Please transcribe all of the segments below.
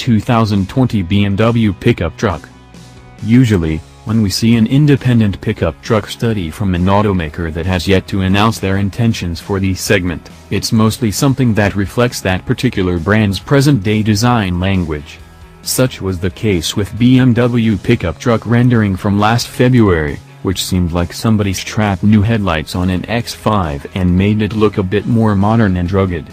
2020 BMW pickup truck. Usually, when we see an independent pickup truck study from an automaker that has yet to announce their intentions for the segment, it's mostly something that reflects that particular brand's present-day design language. Such was the case with BMW pickup truck rendering from last February, which seemed like somebody strapped new headlights on an X5 and made it look a bit more modern and rugged.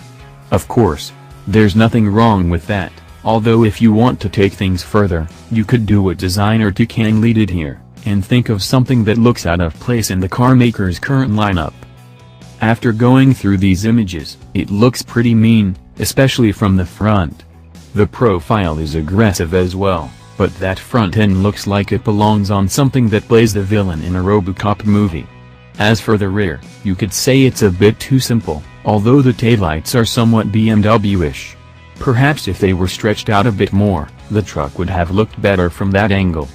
Of course, there's nothing wrong with that, although if you want to take things further, you could do what designer Tukang Lee did here, and think of something that looks out of place in the carmaker's current lineup. After going through these images, it looks pretty mean, especially from the front. The profile is aggressive as well, but that front end looks like it belongs on something that plays the villain in a RoboCop movie. As for the rear, you could say it's a bit too simple, although the taillights are somewhat BMW-ish. Perhaps if they were stretched out a bit more, the truck would have looked better from that angle.